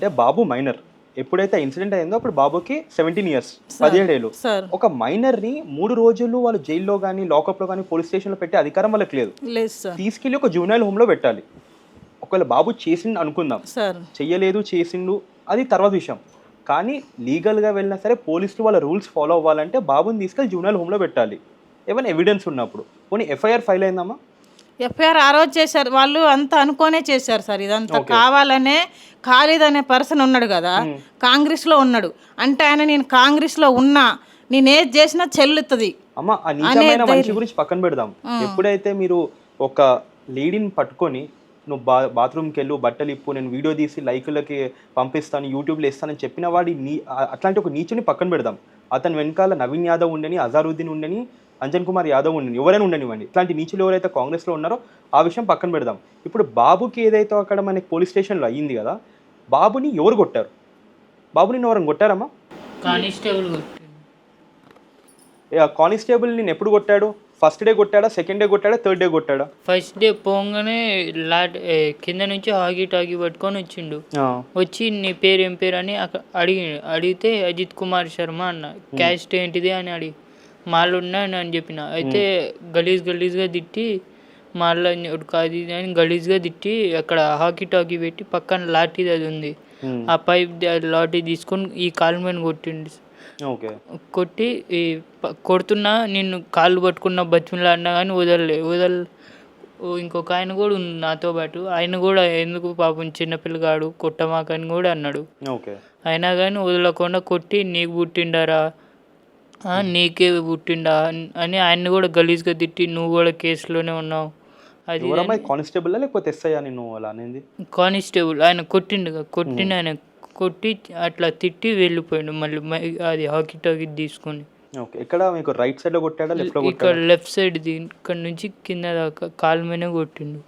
అంటే బాబు మైనర్. ఎప్పుడైతే ఇన్సిడెంట్ అయిందో అప్పుడు బాబుకి 17 ఇయర్స్, 17 ఏళ్ళు. సార్ ఒక మైనర్‌ని 3 రోజులు వాళ్ళు జైల్‌లో గాని, లాకప్‌లో గాని, పోలీస్ స్టేషన్‌లో పెట్టే అధికారం వాళ్ళకి లేదు. లేదు సార్. తీసుకెళ్ళి ఒక జువెనైల్ హోమ్‌లో పెట్టాలి. ఒకవేళ బాబు చేసిండు అనుకుందాం. సార్ చెయ్యలేదు, చేసిండు అది తర్వాత విషయం. కానీ లీగల్‌గా వెళ్ళినా సరే పోలీసులు వాళ్ళ రూల్స్ ఫాలో అవ్వాలంటే బాబుని తీసుకెళ్ళి జువెనైల్ హోమ్‌లో పెట్టాలి. ఏమైనా ఎవిడెన్స్ ఉన్నప్పుడు. పోనీ ఎఫ్ఐఆర్ ఫైల్ అయిందమ్మా? ఎఫ్ఐఆర్ ఆ రోజు చేశారు. వాళ్ళు అంతా అనుకోనే చేశారు సార్. ఇదంతా ఓకే. కావాలనే ఖాళీద్ అనే పర్సన్ ఉన్నాడు కదా, కాంగ్రెస్లో ఉన్నాడు. అంటే ఆయన నేను కాంగ్రెస్లో ఉన్నా, నేనేది చేసినా చెల్లుతుంది అమ్మ ఆ నీచమైన మనిషి గురించి పక్కన పెడదాం. ఎప్పుడైతే మీరు ఒక లేడీని పట్టుకొని నువ్వు బాత్రూమ్కి వెళ్ళు, బట్టలు ఇప్పు, నేను వీడియో తీసి లైకులకి పంపిస్తాను, యూట్యూబ్లో ఇస్తానని చెప్పిన వాడి అట్లాంటి ఒక నీచుని పక్కన పెడదాం. అతని వెనకాల నవీన్ యాదవ్ ఉండని, అజారుద్దీన్ ఉండని, అంజన్ కుమార్ యాదవ్ ఉండని, ఎవరైనా ఉండనివ్వండి. ఇట్లాంటి నీచులు ఎవరైతే కాంగ్రెస్లో ఉన్నారో ఆ విషయం పక్కన పెడదాం. ఇప్పుడు బాబుకి ఏదైతే అక్కడ మనకి పోలీస్ స్టేషన్లో అయ్యింది కదా, బాబుని ఎవరు కొట్టారు? బాబుని ఎవరైనా కొట్టారమ్మా? కానిస్టేబుల్ కానిస్టేబుల్ నేను ఎప్పుడు కొట్టాడు? ఫస్ట్ డే కొట్టాడా, సెకండ్ డే కొట్టాడా, థర్డ్ డే కొట్టాడా? ఫస్ట్ డే పోగానే కింద నుంచి హాకీ టాకీ పట్టుకొని వచ్చిండు. వచ్చి నీ పేరు ఏం పేరు అని అడిగితే అజిత్ కుమార్ శర్మ అన్న. క్యాస్ట్ ఏంటిది అని అడిగి మాళ్ళు ఉన్నాయని అని చెప్పిన. అయితే గలీజ్గా తిట్టి మాళ్ళ కాదు ఇది అని గలీజ్గా తిట్టి అక్కడ హాకీ టాకీ పెట్టి పక్కన లాఠీది అది ఉంది, ఆ పైప్ లాఠీ తీసుకొని ఈ కాలు మీద కొట్టిండు. ఓకే. కొట్టి ఈ కొడుతున్నా నిన్ను కాళ్ళు పట్టుకున్న బచ్చులా అన్నా కానీ ఇంకొక ఆయన కూడా ఉంది నాతో పాటు. ఆయన కూడా ఎందుకు పాపం చిన్నపిల్లగాడు కొట్టమాకని కూడా అన్నాడు. ఓకే. అయినా కానీ వదలకుండా కొట్టి నీకు పుట్టిండారా, నీకే పుట్టిండా అని ఆయన్ని కూడా గలీజ్గా తిట్టి నువ్వు కూడా కేసులోనే ఉన్నావు అది కానిస్టేబుల్ లేకపోతే ఎస్ఐ నేను అలా అనేది. కానిస్టేబుల్ ఆయన కొట్టిన ఆయన కొట్టి అట్లా తిట్టి వెళ్ళిపోయాడు. మళ్ళీ అది హాకీ టాకీ తీసుకొని. ఓకే. ఇక్కడ మీకు రైట్ సైడ్ లో కొట్టాడా, లెఫ్ట్ లో ఇక్కడ కొట్టాడా? లెఫ్ట్ సైడ్ ఇక్కడ నుంచి కింద దాకా కాలు మీదనే కొట్టిండు.